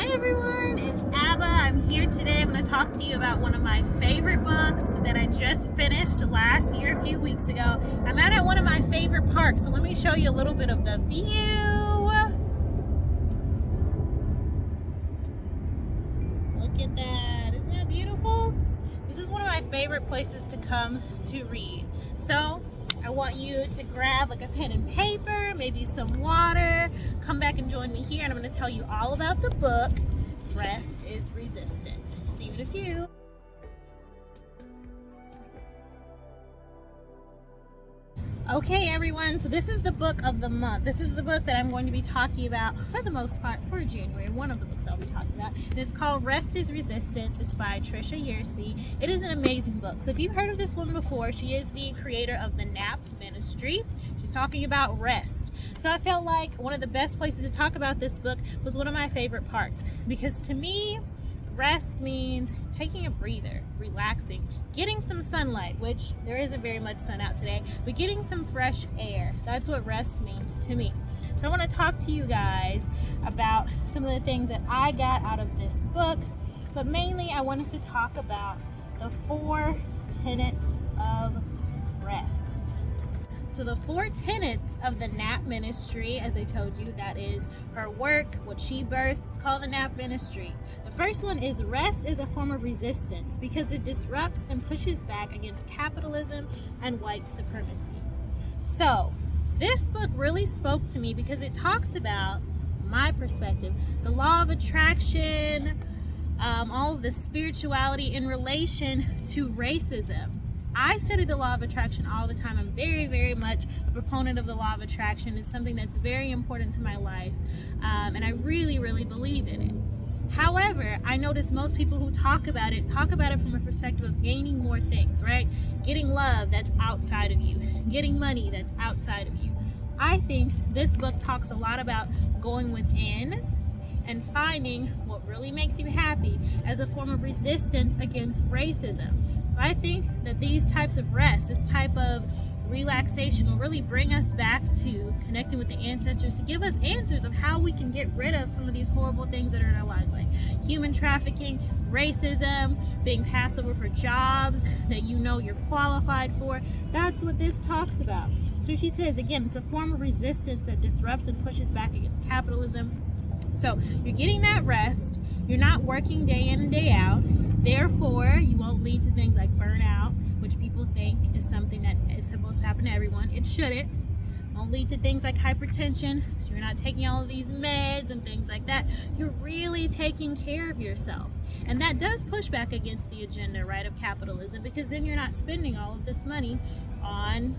Hi everyone, it's Abba. I'm here today. I'm going to talk to you about one of my favorite books that I just finished last year, a few weeks ago. I'm at one of my favorite parks, so let me show you a little bit of the view. Look at that. Isn't that beautiful? This is one of my favorite places to come to read. So I want you to grab like a pen and paper, maybe some water, come back and join me here, and I'm going to tell you all about the book, Rest is Resistance. See you in a few. Okay everyone, so this is the book of the month. This is the book that I'm going to be talking about for the most part for January. One of the books I'll be talking about. It's called Rest is Resistance. It's by Tricia Yearsey. It is an amazing book. So if you've heard of this woman before, she is the creator of the NAP Ministry. She's talking about rest. So I felt like one of the best places to talk about this book was one of my favorite parks, because to me, rest means taking a breather, relaxing, getting some sunlight, which there isn't very much sun out today, but getting some fresh air. That's what rest means to me. So I want to talk to you guys about some of the things that I got out of this book, but mainly I wanted to talk about the 4 tenets of rest. So the 4 tenets of the NAP Ministry, as I told you, that is her work, what she birthed. It's called the NAP Ministry. The first one is rest is a form of resistance because it disrupts and pushes back against capitalism and white supremacy. So this book really spoke to me because it talks about my perspective, the law of attraction, all of the spirituality in relation to racism. I study the law of attraction all the time. I'm very, very much a proponent of the law of attraction. It's something that's very important to my life, and I really, really believe in it. However, I notice most people who talk about it from a perspective of gaining more things, right? Getting love that's outside of you, getting money that's outside of you. I think this book talks a lot about going within and finding what really makes you happy as a form of resistance against racism. So I think that these types of rest, this type of relaxation will really bring us back to connecting with the ancestors to give us answers of how we can get rid of some of these horrible things that are in our lives, like human trafficking, racism, being passed over for jobs that you know you're qualified for. That's what this talks about. So she says, again, it's a form of resistance that disrupts and pushes back against capitalism. So you're getting that rest. You're not working day in and day out. Therefore, you won't lead to things like burnout, which people think is something that is supposed to happen to everyone. It shouldn't. Won't lead to things like hypertension. So you're not taking all of these meds and things like that. You're really taking care of yourself. And that does push back against the agenda, right, of capitalism, because then you're not spending all of this money on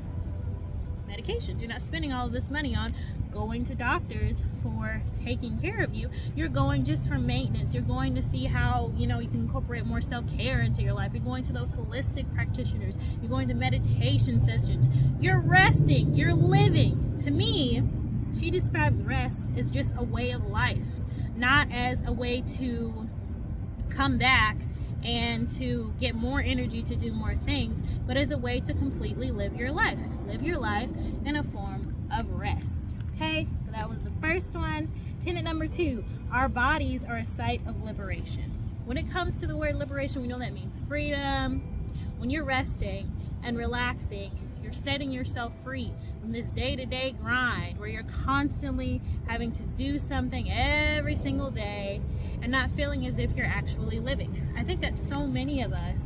medications. You're not spending all of this money on going to doctors for taking care of you. You're going just for maintenance. You're going to see how, you can incorporate more self-care into your life. You're going to those holistic practitioners. You're going to meditation sessions. You're resting. You're living. To me, she describes rest as just a way of life, not as a way to come back and to get more energy to do more things, but as a way to completely live your life. Live your life in a form of rest. Okay, so that was the first one. Tenet number 2, our bodies are a site of liberation. When it comes to the word liberation, we know that means freedom. When you're resting and relaxing, you're setting yourself free from this day-to-day grind where you're constantly having to do something every single day and not feeling as if you're actually living. I think that so many of us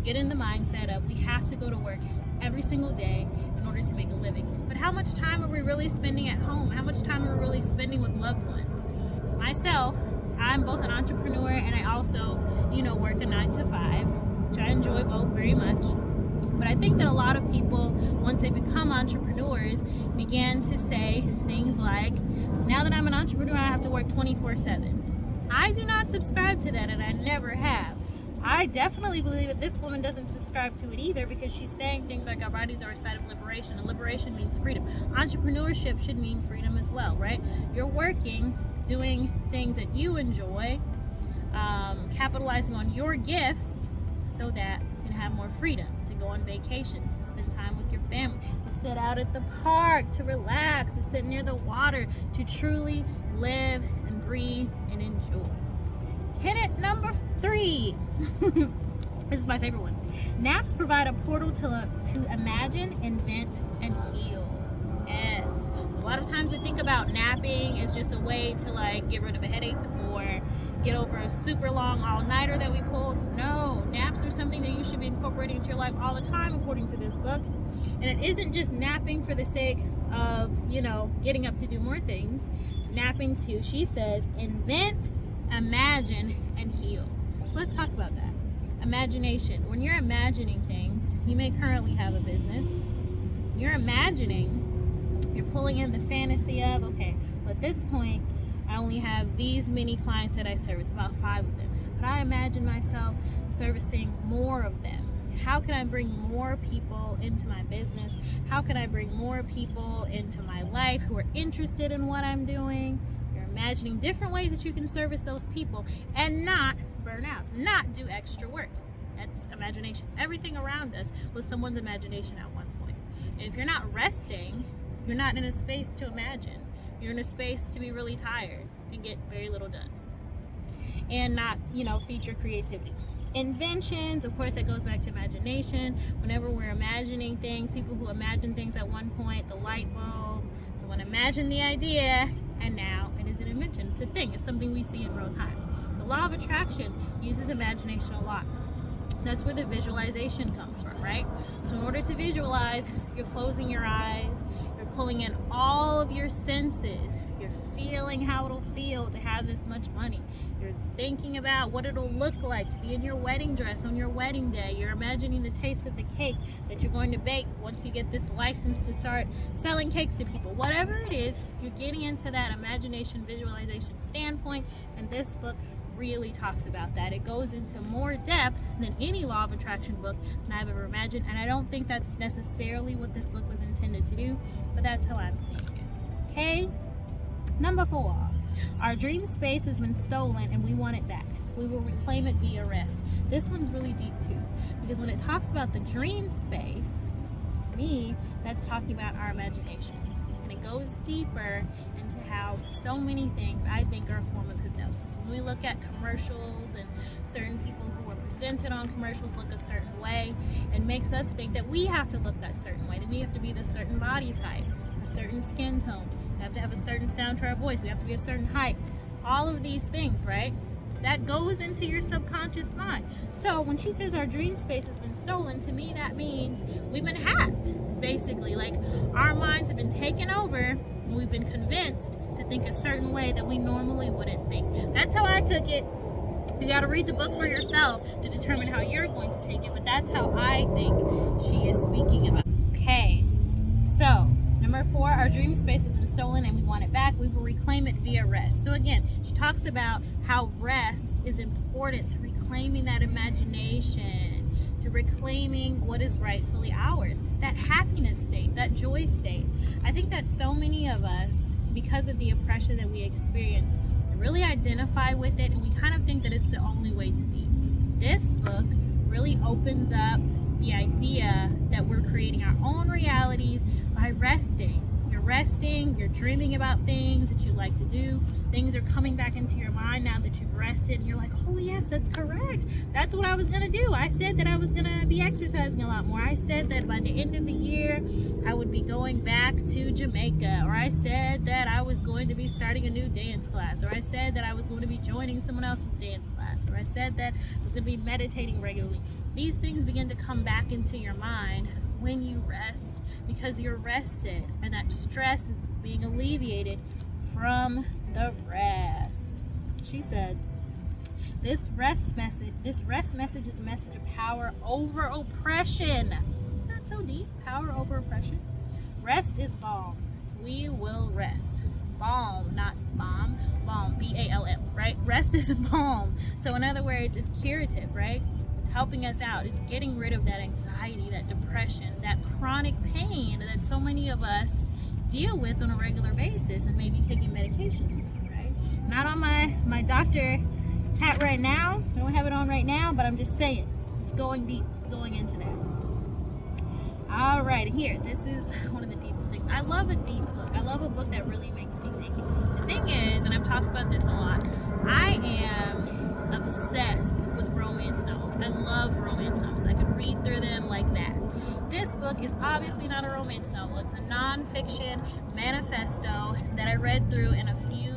get in the mindset of we have to go to work every single day in order to make a living. But how much time are we really spending at home? How much time are we really spending with loved ones? Myself, I'm both an entrepreneur and I also, work a 9 to 5, which I enjoy both very much. But I think that a lot of people, once they become entrepreneurs, began to say things like, now that I'm an entrepreneur, I have to work 24/7. I do not subscribe to that, and I never have. I definitely believe that this woman doesn't subscribe to it either, because she's saying things like our bodies are a site of liberation, and liberation means freedom. Entrepreneurship should mean freedom as well, right? You're working, doing things that you enjoy, capitalizing on your gifts so that you can have more freedom to go on vacations, to spend time with your family, to sit out at the park, to relax, to sit near the water, to truly live and breathe and enjoy. 3. This is my favorite one. Naps provide a portal to imagine, invent, and heal. Yes. So a lot of times we think about napping as just a way to like get rid of a headache or get over a super long all-nighter that we pulled. No, naps are something that you should be incorporating into your life all the time, according to this book. And it isn't just napping for the sake of, getting up to do more things. It's napping to, she says, invent, imagine, and heal. So let's talk about that. Imagination. When you're imagining things, you may currently have a business. You're imagining, you're pulling in the fantasy of, okay, well, at this point, I only have these many clients that I service, about 5 of them. But I imagine myself servicing more of them. How can I bring more people into my business? How can I bring more people into my life who are interested in what I'm doing? You're imagining different ways that you can service those people and not burn out, not do extra work. That's imagination. Everything around us was someone's imagination at one point. And if you're not resting, you're not in a space to imagine. You're in a space to be really tired and get very little done. And not, feature creativity. Inventions, of course, that goes back to imagination. Whenever we're imagining things, people who imagine things at one point, the light bulb, someone imagined the idea, and now it is an invention. It's a thing. It's something we see in real time. The law of attraction uses imagination a lot. That's where the visualization comes from, right? So in order to visualize, you're closing your eyes, you're pulling in all of your senses, you're feeling how it'll feel to have this much money. You're thinking about what it'll look like to be in your wedding dress on your wedding day. You're imagining the taste of the cake that you're going to bake once you get this license to start selling cakes to people. Whatever it is, you're getting into that imagination, visualization standpoint, and this book really talks about that. It goes into more depth than any law of attraction book that I've ever imagined, and I don't think that's necessarily what this book was intended to do, but that's how I'm seeing it. Okay? Number 4. Our dream space has been stolen and we want it back. We will reclaim it via rest. This one's really deep too, because when it talks about the dream space, to me, that's talking about our imaginations. And it goes deeper into how so many things I think are a form of hypnosis. When we look at commercials and certain people who are presented on commercials look a certain way, it makes us think that we have to look that certain way, that we have to be the certain body type, a certain skin tone. We have to have a certain sound to our voice. We have to be a certain height. All of these things, right? That goes into your subconscious mind. So when she says our dream space has been stolen, to me that means we've been hacked, basically. Like our minds have been taken over and we've been convinced to think a certain way that we normally wouldn't think. That's how I took it. You got to read the book for yourself to determine how you're going to take it, but that's how I think she is speaking about. Okay, so number 4, our dream space has been stolen and we want it back. We will reclaim it via rest. So again, she talks about how rest is important to reclaiming that imagination, to reclaiming what is rightfully ours, that happiness state, that joy state. I think that so many of us, because of the oppression that we experience, really identify with it and we kind of think that it's the only way to be. This book really opens up the idea that we're creating our own realities by resting. You're resting, you're dreaming about things that you like to do. Things are coming back into your mind now that you've rested and you're like, oh yes, that's correct. That's what I was gonna do. I said that I was gonna be exercising a lot more. I said that by the end of the year, I would be going back to Jamaica. Or I said that I was going to be starting a new dance class. Or I said that I was going to be joining someone else's dance class. Or I said that I was gonna be meditating regularly. These things begin to come back into your mind when you rest, because you're rested and that stress is being alleviated from the rest. She said, this rest message is a message of power over oppression. Isn't that so deep? Power over oppression. Rest is balm. We will rest. Balm, not bomb. Balm, B-A-L-M, right? Rest is a balm. So in other words, it's curative, right? Helping us out. It's getting rid of that anxiety, that depression, that chronic pain that so many of us deal with on a regular basis and maybe taking medications, right? Not on my doctor hat right now. I don't have it on right now, but I'm just saying it's going deep. It's going into that. All right, here, this is one of the deepest things. I love a deep book. I love a book that really makes me think. The thing is, and I've talked about this a lot, I am obsessed with romance novels. I love romance novels. I could read through them like that. This book is obviously not a romance novel. It's a nonfiction manifesto that I read through in a few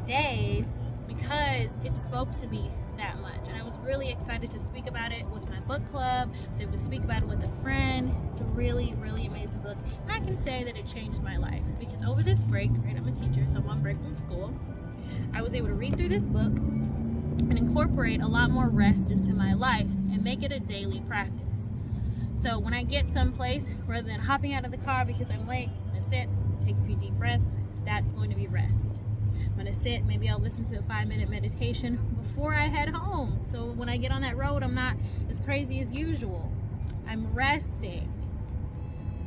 days because it spoke to me that much. And I was really excited to speak about it with my book club, to be able to speak about it with a friend. It's a really, really amazing book. And I can say that it changed my life because over this break, right, I'm a teacher, so I'm on break from school, I was able to read through this book and incorporate a lot more rest into my life and make it a daily practice. So when I get someplace, rather than hopping out of the car because I'm late, I'm gonna sit, take a few deep breaths. That's going to be rest. I'm gonna sit, maybe I'll listen to a 5-minute meditation before I head home. So when I get on that road, I'm not as crazy as usual. I'm resting.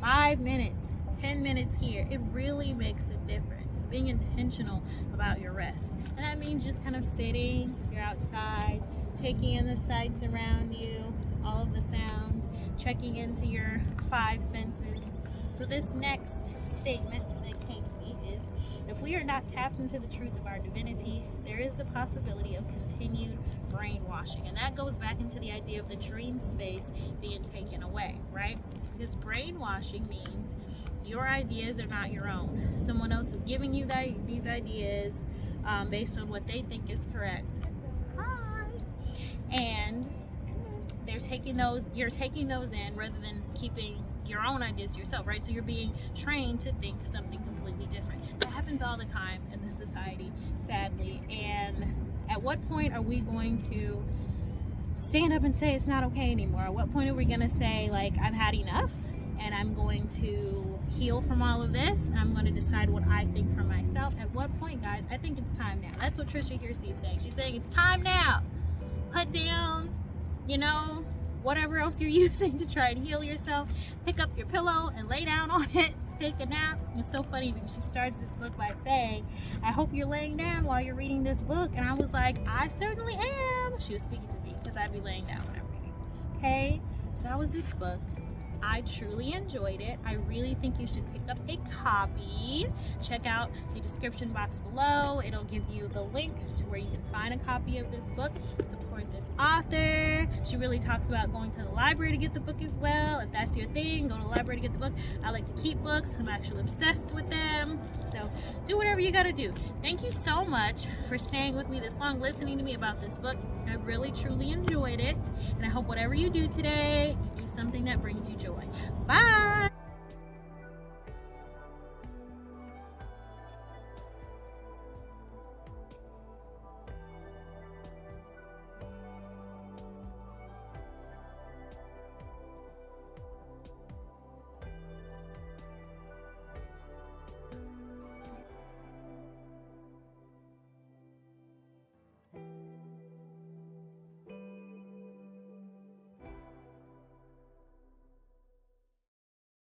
5 minutes, 10 minutes here. It really makes a difference. Being intentional about your rest. And that means just kind of sitting, if you're outside, taking in the sights around you, all of the sounds, checking into your 5 senses. So this next statement that came to me is, if we are not tapped into the truth of our divinity, there is a possibility of continued brainwashing. And that goes back into the idea of the dream space being taken away, right? Because brainwashing means your ideas are not your own. Someone else is giving you these ideas based on what they think is correct. Hi. And you're taking those in rather than keeping your own ideas to yourself, right? So you're being trained to think something completely different. That happens all the time in this society, sadly. And at what point are we going to stand up and say it's not okay anymore? At what point are we going to say, like, I've had enough and I'm going to heal from all of this and I'm going to decide what I think for myself? At what point, guys? I think it's time now. That's what Trisha Hersey is saying. She's saying it's time now. Put down, whatever else you're using to try and heal yourself. Pick up your pillow and lay down on it. Take a nap. It's so funny because she starts this book by saying, I hope you're laying down while you're reading this book. And I was like, I certainly am. She was speaking to me because I'd be laying down when I'm reading. Okay, so that was this book. I truly enjoyed it. I really think you should pick up a copy. Check out the description box below. It'll give you the link to where you can find a copy of this book. Support this author. She really talks about going to the library to get the book as well. If that's your thing, go to the library to get the book. I like to keep books. I'm actually obsessed with them. So do whatever you gotta do. Thank you so much for staying with me this long, listening to me about this book. I really, truly enjoyed it. And I hope whatever you do today, you do something that brings you joy. Bye!